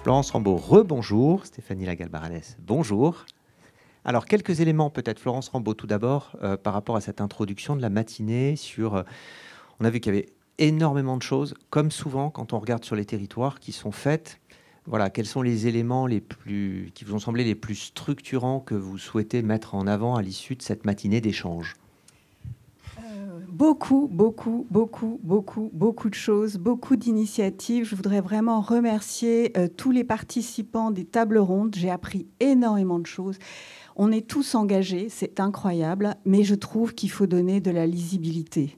Florence Rambaud, rebonjour. Stéphanie Lagalbaranès, bonjour. Alors, quelques éléments peut-être, Florence Rambaud, tout d'abord, par rapport à cette introduction de la matinée sur... on a vu qu'il y avait énormément de choses, comme souvent quand on regarde sur les territoires, qui sont faites. Voilà, quels sont les éléments qui vous ont semblé les plus structurants que vous souhaitez mettre en avant à l'issue de cette matinée d'échange? Beaucoup de choses, beaucoup d'initiatives. Je voudrais vraiment remercier tous les participants des tables rondes. J'ai appris énormément de choses. On est tous engagés, c'est incroyable, mais je trouve qu'il faut donner de la lisibilité.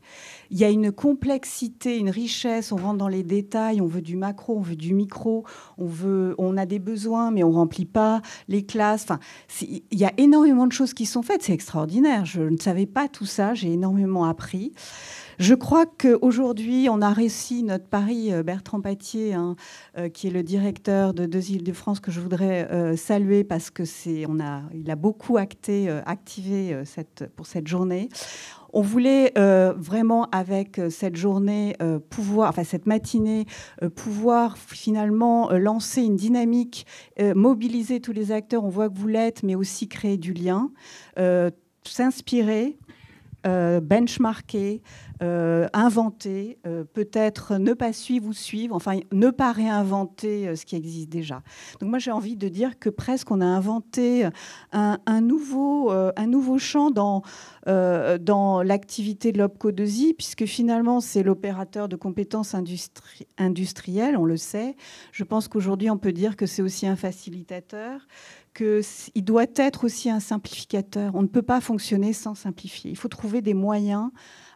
Il y a une complexité, une richesse, on rentre dans les détails, on veut du macro, on veut du micro, on a des besoins, mais on ne remplit pas les classes. Enfin, il y a énormément de choses qui sont faites, c'est extraordinaire. Je ne savais pas tout ça, j'ai énormément appris. Je crois qu'aujourd'hui, on a réussi notre pari, Bertrand Pattier, qui est le directeur de Deux Îles-de-France, que je voudrais saluer parce qu'il a beaucoup activé pour cette journée. On voulait vraiment, avec cette journée, cette matinée, pouvoir finalement lancer une dynamique, mobiliser tous les acteurs. On voit que vous l'êtes, mais aussi créer du lien, s'inspirer, benchmarker, inventer, peut-être ne pas suivre ou suivre, enfin ne pas réinventer ce qui existe déjà. Donc moi j'ai envie de dire que presque on a inventé un nouveau champ dans l'activité de l'OPCO2I, puisque finalement c'est l'opérateur de compétences industrielles, on le sait. Je pense qu'aujourd'hui on peut dire que c'est aussi un facilitateur, qu'il doit être aussi un simplificateur. On ne peut pas fonctionner sans simplifier. Il faut trouver des moyens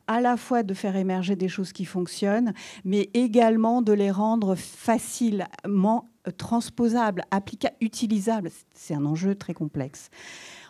à la fois de faire émerger des choses qui fonctionnent, mais également de les rendre facilement transposables, applicables, utilisables. C'est un enjeu très complexe.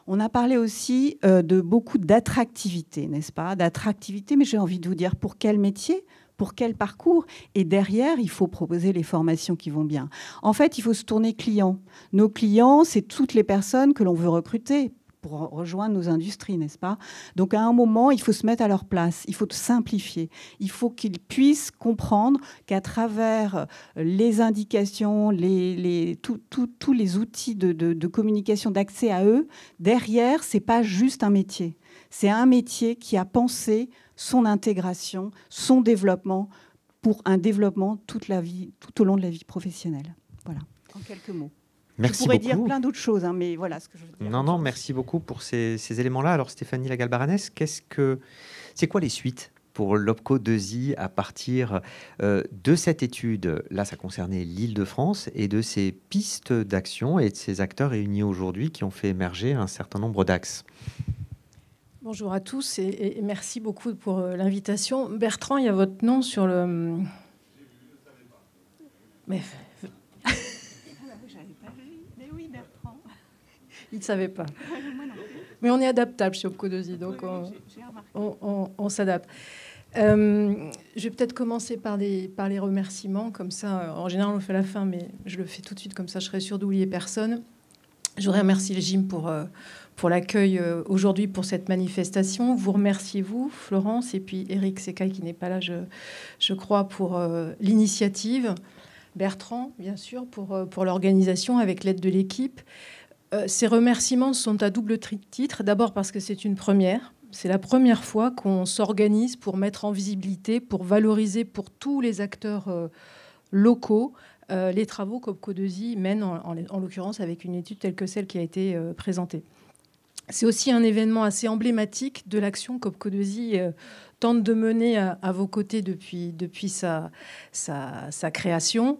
On a parlé aussi de beaucoup d'attractivité, n'est-ce pas? D'attractivité, mais j'ai envie de vous dire pour quel métier ? Pour quel parcours? Et derrière, il faut proposer les formations qui vont bien. En fait, il faut se tourner client. Nos clients, c'est toutes les personnes que l'on veut recruter pour rejoindre nos industries, n'est-ce pas? Donc, à un moment, il faut se mettre à leur place. Il faut simplifier. Il faut qu'ils puissent comprendre qu'à travers les indications, tous les outils de communication, d'accès à eux, derrière, c'est pas juste un métier. C'est un métier qui a pensé son intégration, son développement pour un développement toute la vie, tout au long de la vie professionnelle. Voilà, en quelques mots. Merci je pourrais beaucoup. dire plein d'autres choses, mais voilà ce que je veux dire. Non, merci beaucoup pour ces éléments-là. Alors Stéphanie Lagalbaranès, c'est quoi les suites pour l'OPCO2I à partir de cette étude? Là, ça concernait l'Île-de-France et de ces pistes d'action et de ces acteurs réunis aujourd'hui qui ont fait émerger un certain nombre d'axes. Bonjour à tous et merci beaucoup pour l'invitation. Bertrand, il y a votre nom sur le... Mais... Mais oui, Bertrand. Il ne savait pas. Mais on est adaptable chez OPCO2I, donc on s'adapte. Je vais peut-être commencer par les remerciements. Comme ça, en général, on le fait à la fin, mais je le fais tout de suite, comme ça je serai sûre d'oublier personne. Je voudrais remercier le GIM pour l'accueil aujourd'hui pour cette manifestation. Vous remerciez, vous, Florence, et puis Eric Secaille, qui n'est pas là, je crois, pour l'initiative. Bertrand, bien sûr, pour l'organisation avec l'aide de l'équipe. Ces remerciements sont à double titre. D'abord parce que c'est une première. C'est la première fois qu'on s'organise pour mettre en visibilité, pour valoriser pour tous les acteurs locaux les travaux qu'OPCO2I mène, en l'occurrence avec une étude telle que celle qui a été présentée. C'est aussi un événement assez emblématique de l'action qu'OPCO2I tente de mener à vos côtés depuis sa création,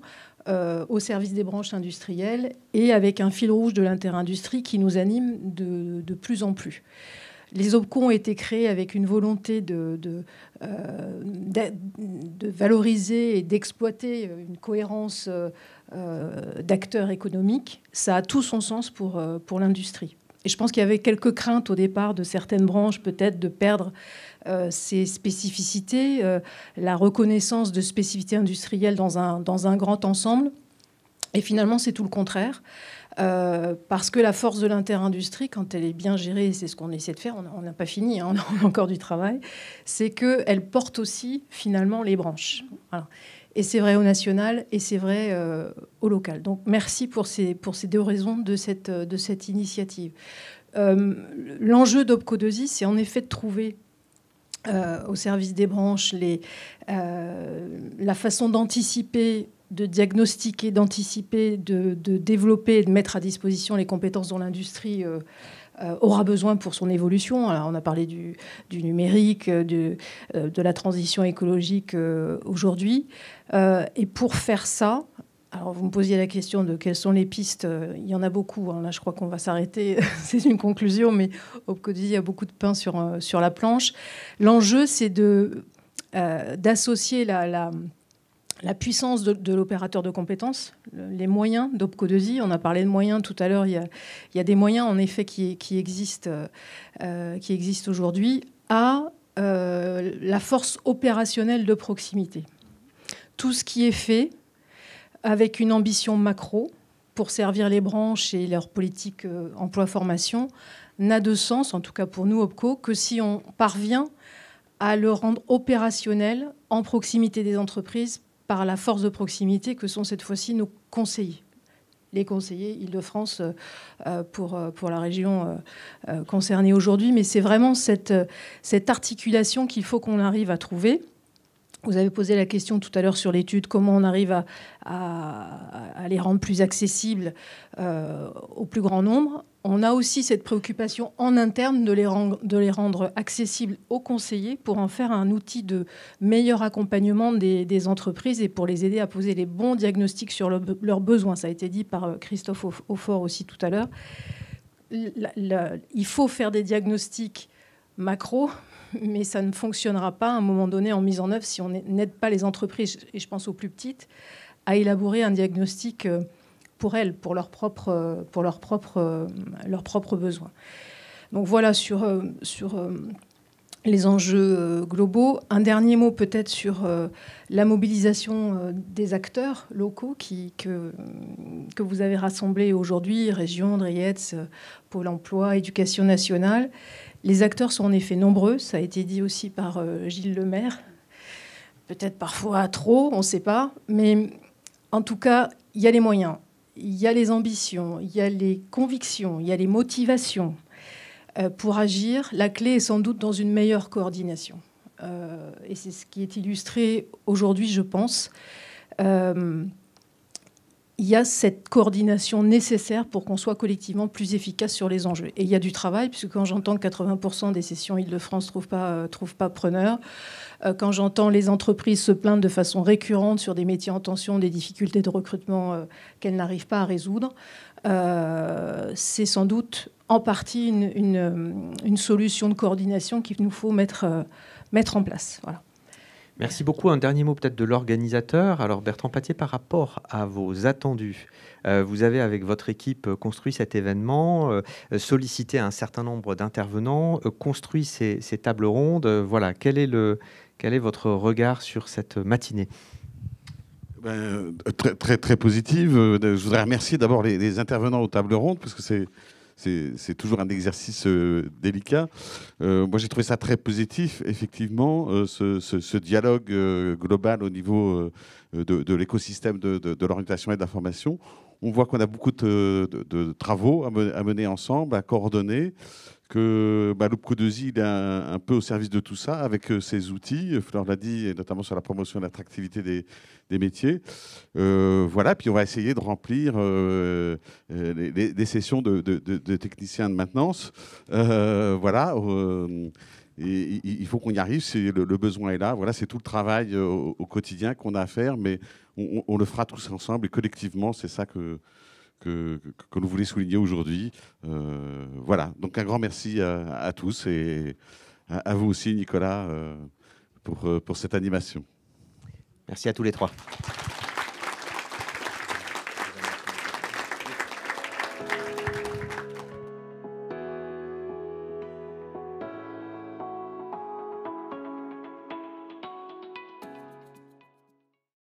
au service des branches industrielles et avec un fil rouge de l'interindustrie qui nous anime de plus en plus. Les OPCO ont été créés avec une volonté de valoriser et d'exploiter une cohérence d'acteurs économiques. Ça a tout son sens pour l'industrie. Et je pense qu'il y avait quelques craintes au départ de certaines branches, peut-être, de perdre ces spécificités, la reconnaissance de spécificités industrielles dans un grand ensemble. Et finalement, c'est tout le contraire. parce que la force de l'interindustrie, quand elle est bien gérée, et c'est ce qu'on essaie de faire, on n'a pas fini, hein, on a encore du travail, c'est qu'elle porte aussi finalement les branches. Voilà. Et c'est vrai au national et c'est vrai au local. Donc merci pour ces 2 raisons de cette initiative. L'enjeu d'OPCO2I, c'est en effet de trouver au service des branches la façon d'anticiper, de diagnostiquer, d'anticiper, de développer et de mettre à disposition les compétences dont l'industrie aura besoin pour son évolution. Alors, on a parlé du numérique, de la transition écologique aujourd'hui. Et pour faire ça, alors vous me posiez la question de quelles sont les pistes. Il y en a beaucoup. Hein. Là, je crois qu'on va s'arrêter. C'est une conclusion, mais OPCO2I, il y a beaucoup de pain sur la planche. L'enjeu, c'est d'associer la puissance de l'opérateur de compétences, les moyens d'OPCO2I. On a parlé de moyens tout à l'heure. Il y a des moyens, en effet, qui existent aujourd'hui, à la force opérationnelle de proximité. Tout ce qui est fait avec une ambition macro pour servir les branches et leur politique emploi-formation n'a de sens, en tout cas pour nous, OPCO, que si on parvient à le rendre opérationnel en proximité des entreprises par la force de proximité que sont cette fois-ci nos conseillers. Les conseillers Île-de-France pour la région concernée aujourd'hui. Mais c'est vraiment cette articulation qu'il faut qu'on arrive à trouver. Vous avez posé la question tout à l'heure sur l'étude, comment on arrive à les rendre plus accessibles au plus grand nombre. On a aussi cette préoccupation en interne de les rendre accessibles aux conseillers pour en faire un outil de meilleur accompagnement des entreprises et pour les aider à poser les bons diagnostics sur leurs besoins. Ça a été dit par Christophe Aufort aussi tout à l'heure. Il faut faire des diagnostics macro, mais ça ne fonctionnera pas à un moment donné en mise en œuvre si on n'aide pas les entreprises, et je pense aux plus petites, à élaborer un diagnostic pour elles, pour leurs propres besoins. Donc voilà sur les enjeux globaux. Un dernier mot peut-être sur la mobilisation des acteurs locaux que vous avez rassemblés aujourd'hui, Région, DRIEETS, Pôle emploi, Éducation nationale. Les acteurs sont en effet nombreux, ça a été dit aussi par Gilles Lemaire, peut-être parfois trop, on ne sait pas, mais en tout cas, il y a les moyens, il y a les ambitions, il y a les convictions, il y a les motivations pour agir. La clé est sans doute dans une meilleure coordination. Et c'est ce qui est illustré aujourd'hui, je pense. Il y a cette coordination nécessaire pour qu'on soit collectivement plus efficace sur les enjeux. Et il y a du travail, puisque quand j'entends que 80% des sessions Île-de-France ne trouvent pas preneur, quand j'entends les entreprises se plaindre de façon récurrente sur des métiers en tension, des difficultés de recrutement qu'elles n'arrivent pas à résoudre, c'est sans doute en partie une solution de coordination qu'il nous faut mettre en place. Voilà. Merci beaucoup. Un dernier mot peut-être de l'organisateur. Alors Bertrand Pattier, par rapport à vos attendus, vous avez avec votre équipe construit cet événement, sollicité un certain nombre d'intervenants, construit ces tables rondes. Voilà, quel est votre regard sur cette matinée ? Très, très, très positive. Je voudrais remercier d'abord les intervenants aux tables rondes, parce que c'est toujours un exercice délicat. Moi, j'ai trouvé ça très positif, effectivement, ce dialogue global au niveau de l'écosystème de l'orientation et de la formation. On voit qu'on a beaucoup de travaux à mener ensemble, à coordonner, que l'OPCO2I il est un peu au service de tout ça, avec ses outils. Fleur l'a dit, et notamment sur la promotion de l'attractivité des métiers. Voilà, puis on va essayer de remplir les sessions de techniciens de maintenance. Voilà. Et il faut qu'on y arrive, le besoin est là. Voilà, c'est tout le travail au quotidien qu'on a à faire, mais on le fera tous ensemble et collectivement, c'est ça que nous voulons souligner aujourd'hui. Voilà, donc un grand merci à tous et à vous aussi, Nicolas, pour cette animation. Merci à tous les trois.